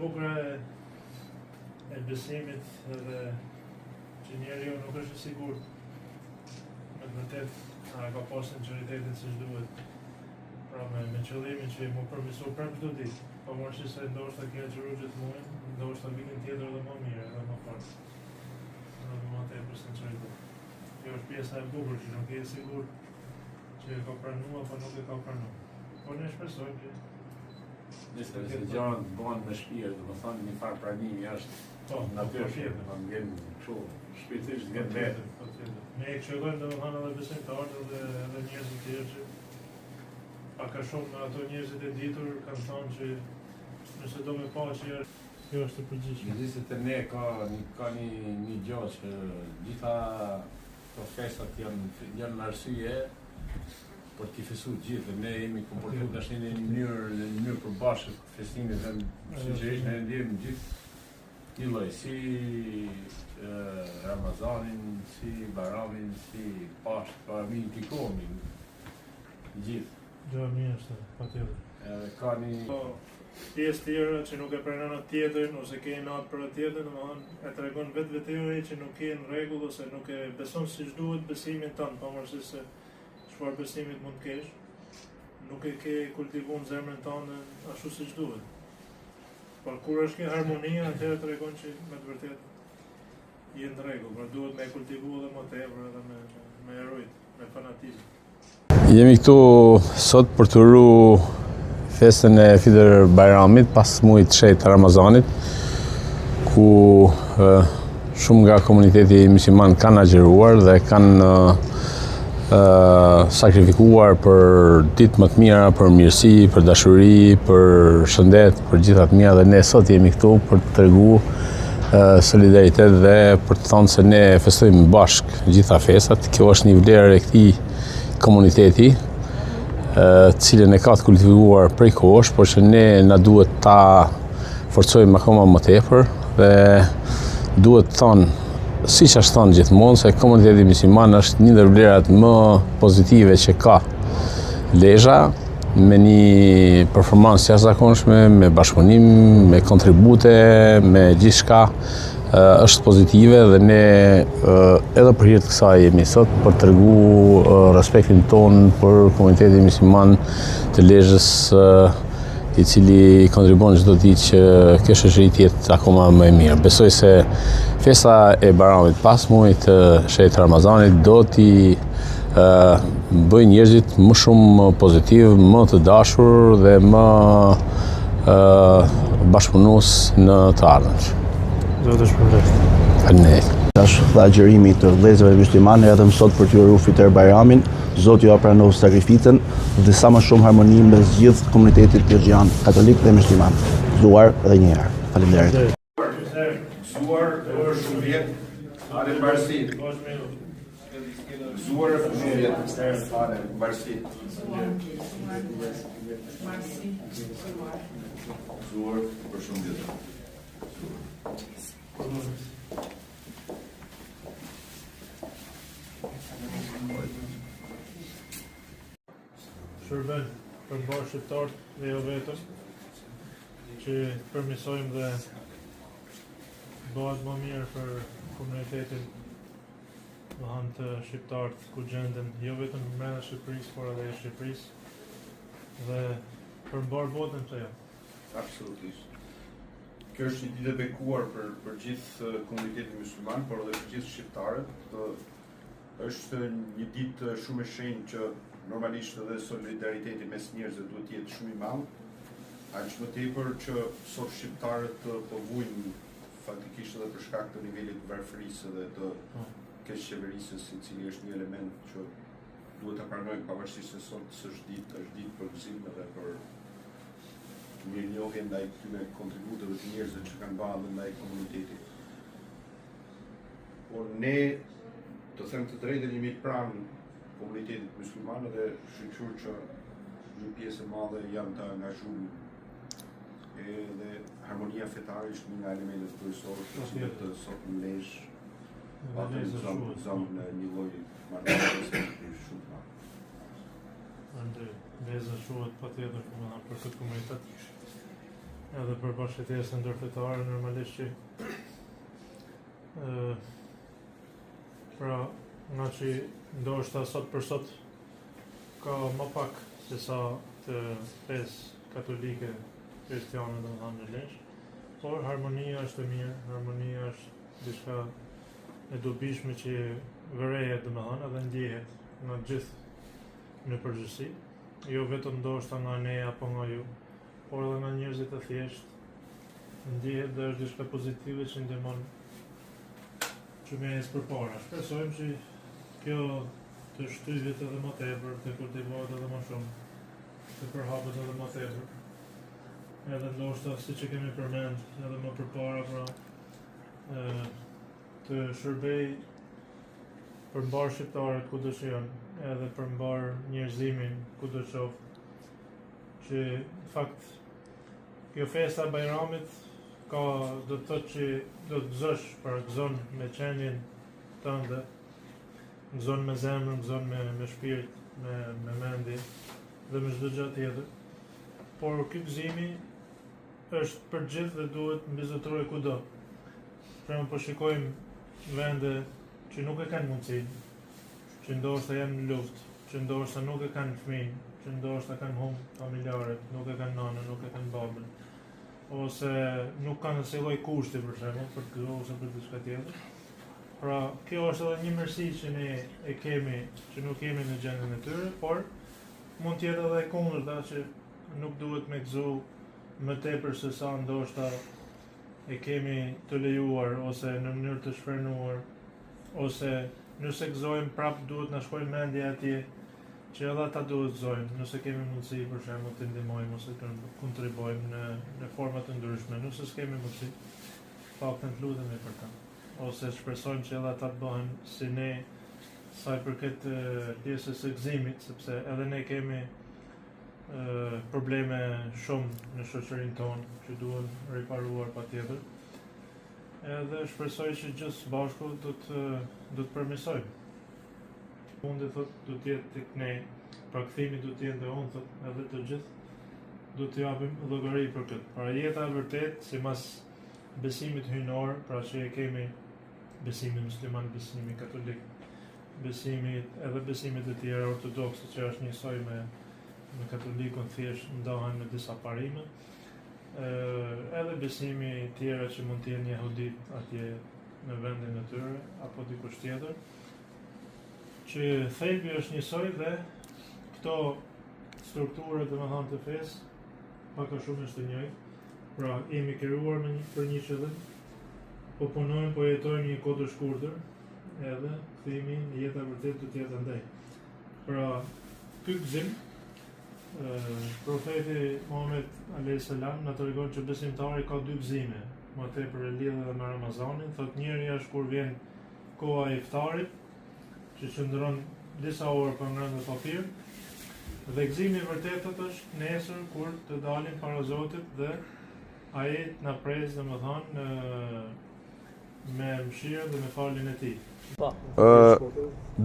Bukur e besimit edhe që njeriu nuk është i sigurt me të vërtet a ka pas sinqeritetin siç duhet. Pra me qëllimin që mu përmirësoj prapë çdo ditë. Pavarësisht se ndoshta kjo xhiruxhe të muin, ndoshta vitin tjetër edhe më mirë, edhe më fort. Edhe më tepër sinqeritet. Kjo është pjesa e bukur që nuk je i sigurt që e ka pranuar apo nuk e ka pranuar. Po ne shpresojmë që nëse gjërat bëhen me shpirt, domethënë një farë pranimi është natyrshëm, vjen kështu, shpirtisht vjen vetë. Ne e këshillojmë domethënë edhe besimtarët edhe njerëzit të tjerë që pak a shumë ato njerëzit e ditur kanë thënë që nëse do me pa që kjo është e përgjithshme. Gjithsesi te ne ka një gjë që gjitha këto festat janë arsye për t'i fesuar gjithë, ne jemi komportuar tash në një mënyrë përbashkët festimit dhe sinqerisht ne ndjejmë gjithë një lloj, si Ramazanin, si Baramin, si Pashkë, pa mi impikohemi gjithë. Gjë mirë është, patjetër. Edhe ka një pjesë tjera që nuk e pranon atë tjetrin ose ke natë për atë tjetrin, domethënë e tregon vetvete që nuk je në rregull ose nuk e beson siç duhet besimin tënd, pavarësisht se çfarë besimit mund të kesh, nuk e ke kultivuar zemrën tënde ashtu siç duhet. Por kur është kjo harmonia, atëherë tregon që me të vërtetë je në rregull, por duhet me kultivu edhe më tepër edhe me erojt, me fanatizëm. Jemi këtu sot për të ru festën e Fitër Bajramit pas muajit të shenjtë të Ramazanit, ku shumë nga komuniteti musliman kanë agjëruar dhe kanë sakrifikuar për ditë më të mira, për mirësi, për dashuri, për shëndet, për gjitha të mira, dhe ne sot jemi këtu për të treguar solidaritet dhe për të thënë se ne festojmë bashkë gjitha festat. Kjo është një vlerë e këtij komuniteti, cilën e ka të kultivuar prej kohësh, por që ne na duhet ta forcojmë akoma më tepër dhe duhet të thonë, siç është thënë gjithmonë, se komuniteti musliman është një ndër vlerat më pozitive që ka Lezhë, me një performancë jashtëzakonshme, me bashkëpunim, me kontribute, me gjithçka është pozitive dhe ne edhe për hir të kësaj jemi sot për të treguar respektin ton për komunitetin musliman të Lezhës, i cili kontribon çdo ditë që kjo shoqëri të jetë akoma më e mirë. Besoj se festa e Bajramit pas muajit të shenjtë të Ramazanit do t'i bëjë njerëzit më shumë pozitiv, më të dashur dhe më bashkëpunues në të ardhmen. Zoti shpërblet. Faleminderit. Tash dha agjërimi të vëllezërve muslimane edhe sot për t'ju uruar Fitër Bajramin. Zoti ju pranon sakrificën dhe sa më shumë harmoni mes gjithë komunitetit lezhian, katolik dhe musliman. Zuar edhe një herë. Faleminderit. Zuar është shumë vjet, ale mbarësi. Zuar është shumë vjet, ale mbarësi. Zuar për shumë vjet. Shërben për bashkë shqiptarët dhe jo vetëm, që përmirësojmë dhe bëhet më mirë për komunitetin të shqiptarët ku gjenden jo vetëm brenda Shqipërisë, por edhe jashtë Shqipërisë dhe për mbar botën të jo. Absolutisht. Kjo është një ditë e bekuar për gjithë komunitetin musliman, por edhe për gjithë shqiptarët. Është një ditë shumë e shenjtë që normalisht edhe solidariteti mes njerëzve duhet të jetë shumë i madh, aq më tepër që sot shqiptarët po vujnë faktikisht edhe për shkak të nivelit të varfërisë dhe të keqçeverisës, i cili është një element që duhet ta pranojmë, pavarësisht se sot është ditë për gëzim edhe për mirënjohje ndaj këtyre kontributeve të njerëzve që kanë bërë ndaj komunitetit. Por ne, të them të drejtën, jemi pranë komunitetit musliman dhe shqyqur që një pjesë e madhe janë të angazhuar edhe harmonia fetare është një nga elementet kryesore që të sot në Lezhë atë zonë në një lloj marrëdhënie shumë të madhe. quhet patjetër, domethënë për këtë komunitet. Edhe për bashkëtesën ndërfetare normalisht që pra nga që ndoshta sot për sot ka më pak se sa të fesë katolike kristiane domethënë në Lezhë, por harmonia është e mirë, harmonia është diçka e dobishme që vërehet domethënë edhe ndjehet nga gjithë në përgjithësi, jo vetëm ndoshta nga ne apo nga ju, por edhe nga njerëzit e thjeshtë, ndjehet dhe është diçka pozitive që ndihmon që me ecë përpara. Shpresojmë që kjo të shtyhet edhe më tepër, të kultivohet edhe më shumë, të përhapet edhe më tepër. Edhe ndoshta siç e kemi përmend edhe më përpara, pra të shërbej përmbar shqiptarët kudo që janë, edhe përmbar njerëzimin kudo qoftë, që në fakt kjo festa e Bajramit ka do të thotë që do të gëzosh, pra gëzon me qenien tënde, gëzon me zemrën, gëzon me shpirt, me mendje dhe me çdo gjë tjetër. Por ky gëzimi është për gjithë dhe duhet mbizotrohet kudo. Pra po shikojmë vende që nuk e kanë mundësinë, që ndoshta janë në luftë, që ndoshta nuk e kanë fëmijë, që ndoshta kanë humbur familjarët, nuk e kanë nanën, nuk e kanë babën, ose nuk kanë asnjë lloj kushti për shembull për të gëzuar ose për diçka tjetër. Pra, kjo është edhe një mirësi që ne e kemi, që nuk jemi në gjendjen e tyre, por mund të jetë edhe e kundërta që nuk duhet me gëzu më tepër se sa ndoshta e kemi të lejuar ose në mënyrë të shfrenuar, ose nëse gëzojmë prap duhet na shkojë mendja atje që edhe ata duhet gëzojmë, nëse kemi mundësi për shembull të ndihmojmë ose të kontribuojmë në forma të ndryshme, nëse s'kemi mundësi, paktën të lutemi për ta, ose shpresojmë që edhe ata të bëhen si ne sa i përket pjesës së gëzimit, sepse edhe ne kemi probleme shumë në shoqërinë tonë që duhen riparuar patjetër. Edhe shpresoj që gjithë së bashku do të përmirësojmë. Unë thotë do të jetë tek ne, pra kthimi do të jetë unë thotë edhe të gjithë do të japim llogari për këtë. Pra jeta e vërtet sipas besimit hyjnor, pra që e kemi besimin musliman, besimin katolik, edhe besimet e tjera ortodokse që është njësoj me katolikun, thjesht ndahen në disa parime. Edhe besimi tjera që mund të jenë jehudit atje në vendin e tyre apo dikush tjetër, që thelbi është njësoj dhe këto strukturët domethënë të fesë pak a shumë është të njëjtë. Pra jemi krijuar për një qëllim, po punojmë, po jetojmë një kohë të shkurtër, edhe kthimi në jetën e vërtetë do të jetë andaj. Pra ky gëzim profeti Muhammed a.s. na tregon që besimtari ka dy gëzime, më tepër e lidhur edhe me Ramazanin. Thotë njëri është kur vjen koha e iftarit, që qëndron disa orë për ngrënë papir, dhe gëzimi i vërtetë është nesër kur të dalim para Zotit dhe ai na pres domethënë me mëshirë dhe me faljen e tij.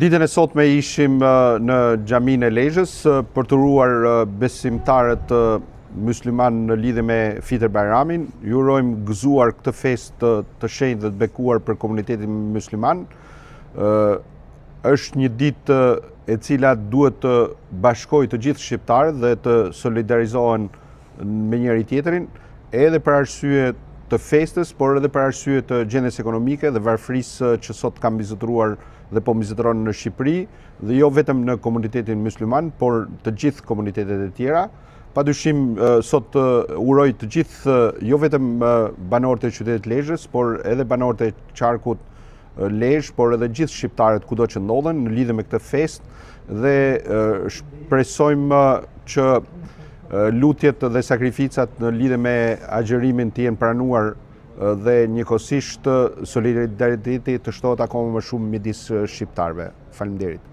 Ditën e sotme ishim në xhaminë e Lezhës për të uruar besimtarët musliman në lidhje me Fitër Bajramin. Ju urojmë gëzuar këtë festë të shenjtë dhe të bekuar për komunitetin musliman. Është një ditë e cila duhet të bashkojë të gjithë shqiptarët dhe të solidarizohen me njëri tjetrin, edhe për arsye të festës, por edhe për arsye të gjendjes ekonomike dhe varfërisë që sot ka mbizotruar dhe po mbizotron në Shqipëri, dhe jo vetëm në komunitetin musliman, por të gjithë komunitetet e tjera. Padyshim sot uroj të gjithë jo vetëm banorët e qytetit Lezhës, por edhe banorët e qarkut Lezhë, por edhe gjithë shqiptarët kudo që ndodhen në lidhje me këtë festë, dhe shpresojmë që lutjet dhe sakrificat në lidhje me agjërimin të jenë pranuar dhe njëkohësisht solidariteti të shtohet akoma më shumë midis shqiptarëve. Faleminderit.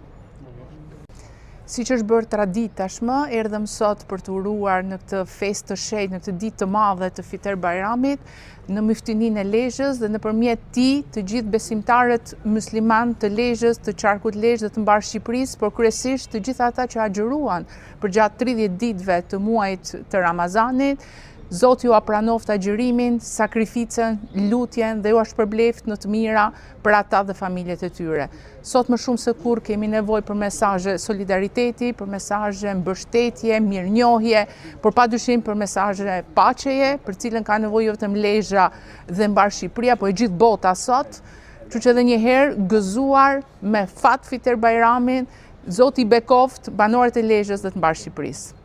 Siç është bërë traditë tashmë, erdhëm sot për të uruar në këtë festë të shenjtë, në këtë ditë të madhe të Fitër Bajramit, në myftininë e Lezhës dhe nëpërmjet tij të gjithë besimtarët musliman të Lezhës, të qarkut Lezhë dhe të mbar Shqipërisë, por kryesisht të gjithë ata që agjëruan për gjatë 30 ditëve të muajit të Ramazanit. Zoti ju apranoft agjërimin, sakrificën, lutjen dhe ju shpërbleft në të mira për ata dhe familjet e tyre. Sot më shumë se kur kemi nevojë për mesazhe solidariteti, për mesazhe mbështetje, mirënjohje, por padyshim për mesazhe paqeje, për cilën ka nevojë jo vetëm Lezhë dhe mbar Shqipëria, por e gjithë bota sot. Kështu që edhe një herë gëzuar me fat Fitër Bajramin, Zoti i bekoft banorët e Lezhës dhe të mbar Shqipërisë.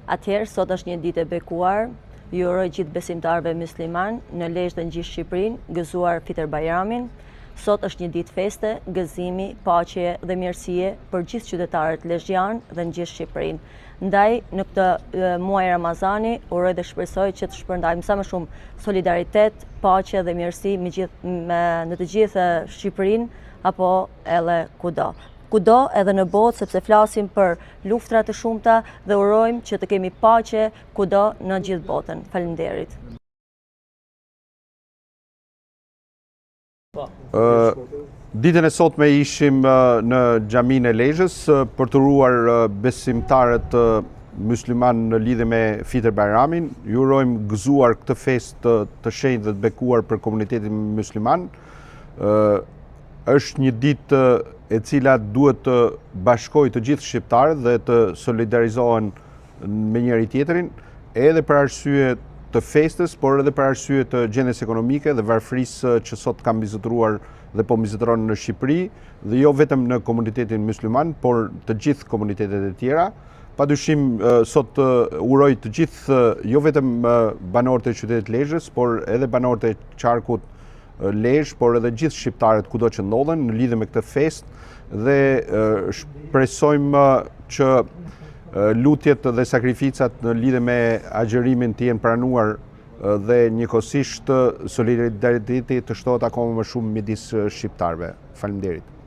Atëherë sot është një ditë e bekuar. Ju uroj gjithë besimtarëve musliman në Lezhë dhe në gjithë Shqipërinë, gëzuar Fitër Bajramin. Sot është një ditë feste, gëzimi, paqe dhe mirësie për gjithë qytetarët lezhjanë dhe në gjithë Shqipërinë. Ndaj, në këtë muaj Ramazani, uroj dhe shpresoj që të shpërndajmë sa më shumë solidaritet, paqe dhe mirësi në të gjithë Shqipërinë apo edhe kudo edhe në botë, sepse flasim për luftra të shumta dhe urojmë që të kemi paqe kudo në gjithë botën. Faleminderit. Ditën e sotme ishim në xhaminë e Lezhës për të uruar besimtarët musliman në lidhje me Fitër Bajramin. Ju urojmë gëzuar këtë festë të shenjtë dhe të bekuar për komunitetin musliman. Është një ditë e cila duhet të bashkojë të gjithë shqiptarët dhe të solidarizohen me njëri tjetrin, edhe për arsye të festës, por edhe për arsye të gjendjes ekonomike dhe varfërisë që sot ka mbizotëruar dhe po mbizotëron në Shqipëri, dhe jo vetëm në komunitetin musliman, por të gjithë komunitetet e tjera. Padyshim sot uroj të gjithë jo vetëm banorët e qytetit Lezhës, por edhe banorët e qarkut Lezhë, por edhe gjithë shqiptarët kudo që ndodhen në lidhje me këtë festë, dhe shpresojmë që lutjet dhe sakrificat në lidhje me agjërimin të jenë pranuar dhe njëkohësisht solidariteti të shtohet akoma më shumë midis shqiptarëve. Faleminderit.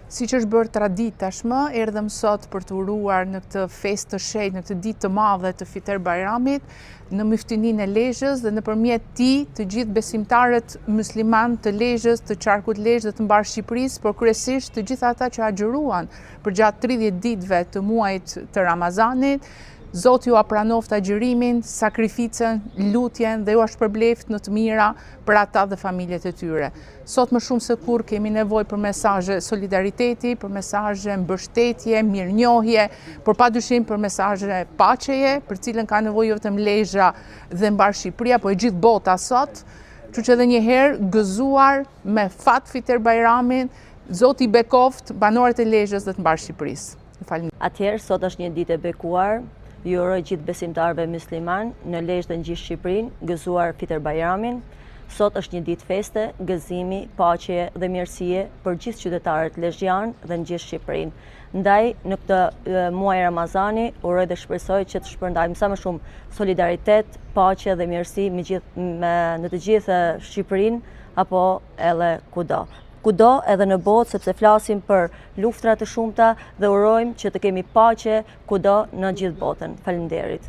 Siç është bërë traditë tashmë, erdhëm sot për të uruar në këtë festë të shenjtë, në këtë ditë të madhe të Fitër Bajramit, në myftininë e Lezhës dhe nëpërmjet tij të gjithë besimtarët musliman të Lezhës, të qarkut Lezhë dhe të mbar Shqipërisë, por kryesisht të gjithë ata që agjëruan për gjatë 30 ditëve të muajit të Ramazanit. Zoti ju apranoft agjërimin, sakrificën, lutjen dhe ju shpërbleft në të mira për ata dhe familjet e tyre. Sot më shumë se kur kemi nevojë për mesazhe solidariteti, për mesazhe mbështetje, mirënjohje, por padyshim për mesazhe paqeje, për cilën ka nevojë jo vetëm Lezhë dhe mbar Shqipëria, por e gjithë bota sot. Kështu që edhe një herë gëzuar me fat Fitër Bajramin, Zoti i bekoft banorët e Lezhës dhe të mbar Shqipërisë. Atëherë sot është një ditë e bekuar. Ju uroj gjithë besimtarëve musliman në Lezhë dhe në gjithë Shqipërinë, gëzuar Fitër Bajramin. Sot është një ditë feste, gëzimi, paqe dhe mirësie për gjithë qytetarët lezhjanë dhe në gjithë Shqipërinë. Ndaj, në këtë muaj Ramazani, uroj dhe shpresoj që të shpërndajmë sa më shumë solidaritet, paqe dhe mirësi në të gjithë Shqipërinë apo edhe kudo edhe në botë, sepse flasim për luftra të shumta dhe urojmë që të kemi paqe kudo në gjithë botën. Faleminderit.